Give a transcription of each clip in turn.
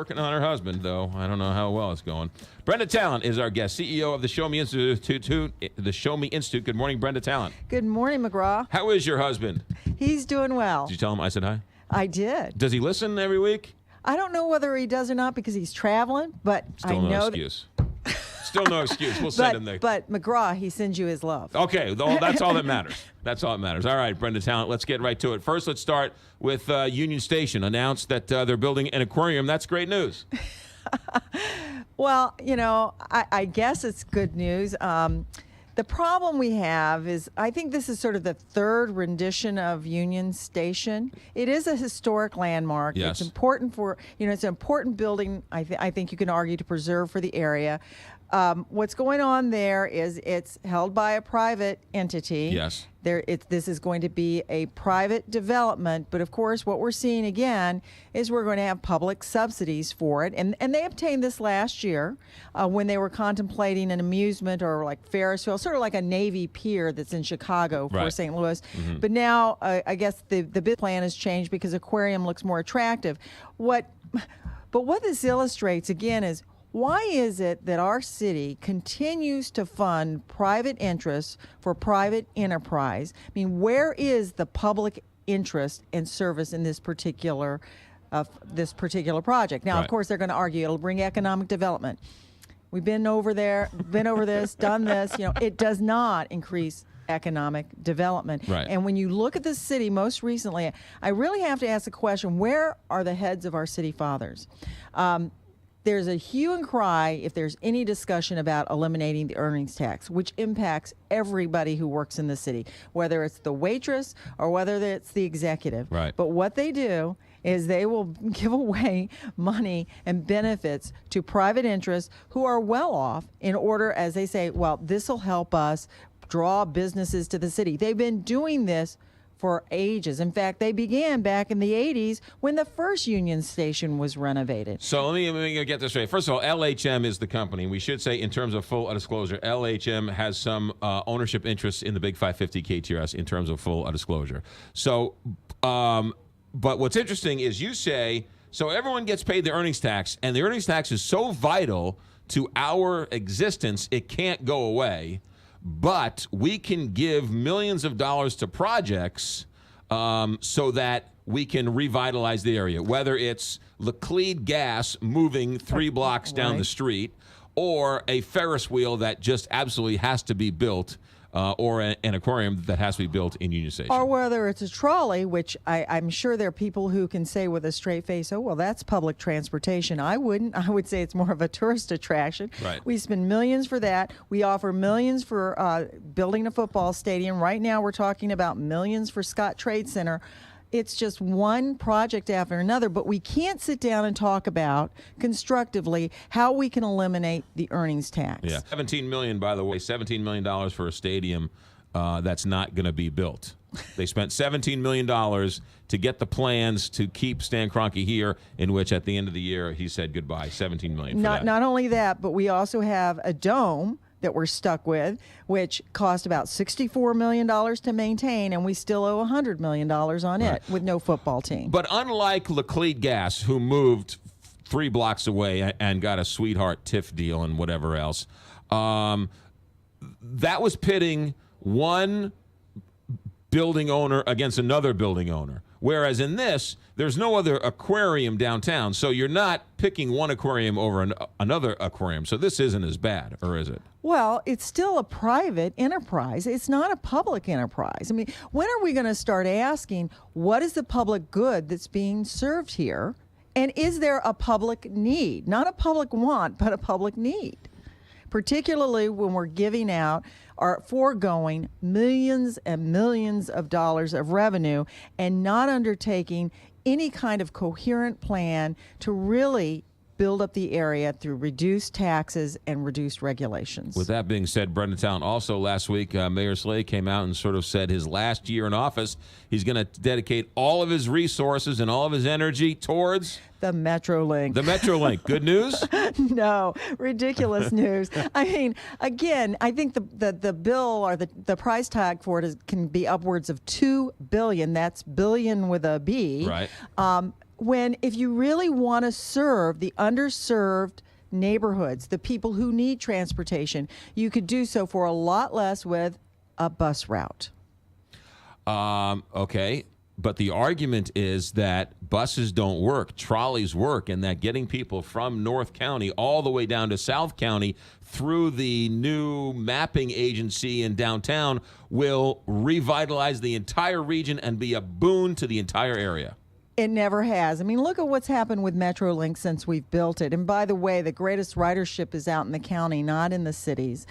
working on her husband, though. I don't know how well it's going. Brenda Talent is our guest, CEO of the Show Me Institute. The Show Me Institute. Good morning, Brenda Talent. Good morning, McGraw. How is your husband? He's doing well. Did you tell him I said hi? I did. Does he listen every week? I don't know whether he does or not because he's traveling, but Still I no know. excuse. Still no excuse. We'll send him there. But McGraw, he sends you his love. Okay, that's all that matters. That's all that matters. All right, Brenda Talent, let's get right to it. First, let's start with Union Station. Announced that they're building an aquarium. That's great news. Well, you know, I guess it's good news. The problem we have is I think this is sort of the third rendition of Union Station. It is a historic landmark. Yes. It's important for, it's an important building, I think you can argue, to preserve for the area. What's going on there is it's held by a private entity. Yes. This is going to be a private development, but of course what we're seeing again is we're going to have public subsidies for it. And they obtained this last year when they were contemplating an amusement or like Ferris wheel, sort of like a Navy pier that's in Chicago for St. Louis. Mm-hmm. But now I guess the bid plan has changed because aquarium looks more attractive. But what this illustrates again is, why is it that our city continues to fund private interests for private enterprise? I mean, where is the public interest and service in this particular project? Now, of course, they're going to argue it'll bring economic development. We've been over this, done this. It does not increase economic development. Right. And when you look at the city most recently, I really have to ask the question, where are the heads of our city fathers? There's a hue and cry if there's any discussion about eliminating the earnings tax, which impacts everybody who works in the city, whether it's the waitress or whether it's the executive. Right. But what they do is they will give away money and benefits to private interests who are well off in order, as they say, well, this will help us draw businesses to the city. They've been doing this for ages. In fact, they began back in the 80s when the first Union Station was renovated. So let me get this straight. First of all, LHM is the company. We should say, in terms of full disclosure, LHM has some ownership interests in the Big 550 KTRS in terms of full disclosure. So, but what's interesting is you say, so everyone gets paid the earnings tax, and the earnings tax is so vital to our existence, it can't go away. But we can give millions of dollars to projects so that we can revitalize the area, whether it's Laclede Gas moving 3 blocks down the street or a Ferris wheel that just absolutely has to be built or an aquarium that has to be built in Union Station. Or whether it's a trolley, which I'm sure there are people who can say with a straight face, oh, well, that's public transportation. I wouldn't. I would say it's more of a tourist attraction. Right. We spend millions for that. We offer millions for building a football stadium. Right now we're talking about millions for Scott Trade Center. It's just one project after another, but we can't sit down and talk about constructively how we can eliminate the earnings tax. Yeah, $17 million, by the way, $17 million for a stadium that's not going to be built. They spent $17 million to get the plans to keep Stan Kroenke here, in which at the end of the year he said goodbye. $17 million for that. Not only that, but we also have a dome that we're stuck with, which cost about $64 million to maintain, and we still owe $100 million on it with no football team. But unlike Laclede Gas, who moved 3 blocks away and got a sweetheart TIF deal and whatever else, that was pitting one building owner against another building owner. Whereas in this, there's no other aquarium downtown, so you're not picking one aquarium over another aquarium. So this isn't as bad, or is it? Well, it's still a private enterprise. It's not a public enterprise. I mean, when are we going to start asking, what is the public good that's being served here? And is there a public need? Not a public want, but a public need. Particularly when we're giving out or foregoing millions and millions of dollars of revenue and not undertaking any kind of coherent plan to really build up the area through reduced taxes and reduced regulations. With that being said, Brenda Talent, also last week, Mayor Slay came out and sort of said his last year in office, he's going to dedicate all of his resources and all of his energy towards the Metrolink. The Metrolink. Good news? No, ridiculous news. I mean, again, I think the bill or the price tag for it can be upwards of $2 billion. That's billion with a B. Right. if you really want to serve the underserved neighborhoods, the people who need transportation, you could do so for a lot less with a bus route. Okay. But the argument is that buses don't work, trolleys work, and that getting people from North County all the way down to South County through the new mapping agency in downtown will revitalize the entire region and be a boon to the entire area. It never has. I mean, look at what's happened with MetroLink since we've built it. And by the way, the greatest ridership is out in the county, not in the cities.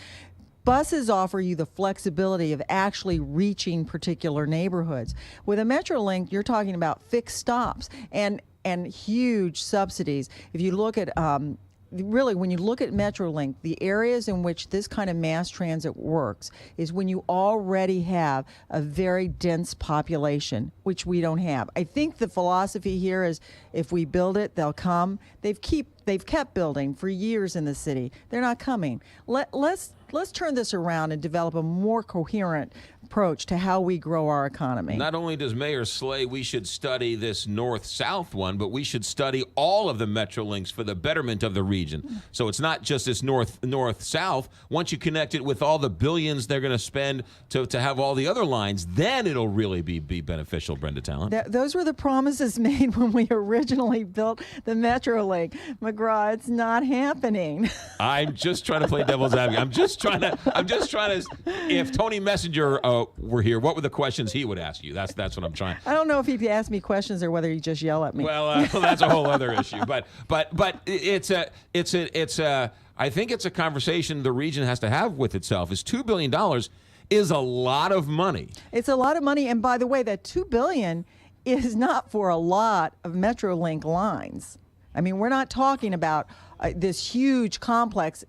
Buses offer you the flexibility of actually reaching particular neighborhoods. With a MetroLink, you're talking about fixed stops and huge subsidies. If you look at really, when you look at MetroLink, the areas in which this kind of mass transit works is when you already have a very dense population, which we don't have. I think the philosophy here is if we build it, they'll come. They've kept building for years in the city. They're not coming. Let's turn this around and develop a more coherent approach to how we grow our economy. Not only does Mayor Slay, we should study this north-south one, but we should study all of the MetroLinks for the betterment of the region. So it's not just this north-south. Once you connect it with all the billions they're going to spend to have all the other lines, then it'll really be beneficial, Brenda Talent. Those were the promises made when we originally built the MetroLink. McGraw, it's not happening. I'm just trying to play devil's advocate. I'm just trying to. If Tony Messenger were here, what were the questions he would ask you? That's what I'm trying. I don't know if he'd ask me questions or whether he'd just yell at me. Well, that's a whole other issue. But it's a. I think it's a conversation the region has to have with itself. Is $2 billion is a lot of money. It's a lot of money, and by the way, that $2 billion is not for a lot of MetroLink lines. I mean, we're not talking about this huge complex,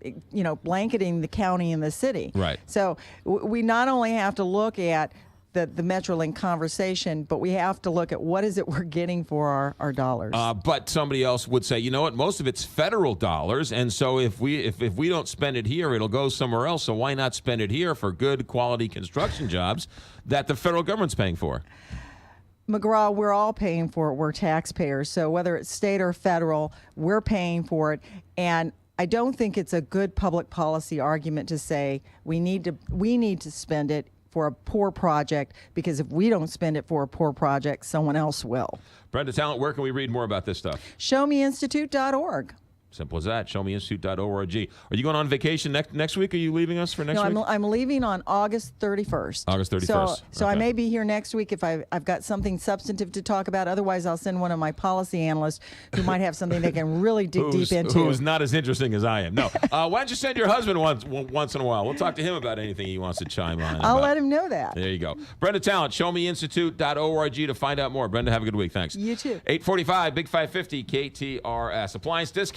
blanketing the county and the city. Right. So we not only have to look at the MetroLink conversation, but we have to look at what is it we're getting for our dollars. But somebody else would say, you know what, most of it's federal dollars, and so if we don't spend it here, it'll go somewhere else. So why not spend it here for good quality construction jobs that the federal government's paying for? McGraw, we're all paying for it. We're taxpayers. So whether it's state or federal, we're paying for it. And I don't think it's a good public policy argument to say we need to spend it for a poor project, because if we don't spend it for a poor project, someone else will. Brenda Talent, where can we read more about this stuff? ShowMeInstitute.org. Simple as that. ShowMeInstitute.org. Are you going on vacation next week? Are you leaving us for next week? No, I'm leaving on August 31st. August 31st. So okay. I may be here next week if I've got something substantive to talk about. Otherwise, I'll send one of my policy analysts who might have something they can really dig deep into. Who's not as interesting as I am. No. Why don't you send your husband once in a while? We'll talk to him about anything he wants to chime on. I'll let him know that. There you go. Brenda Talent, ShowMeInstitute.org to find out more. Brenda, have a good week. Thanks. You too. 845, Big 550, KTRS. Appliance discount.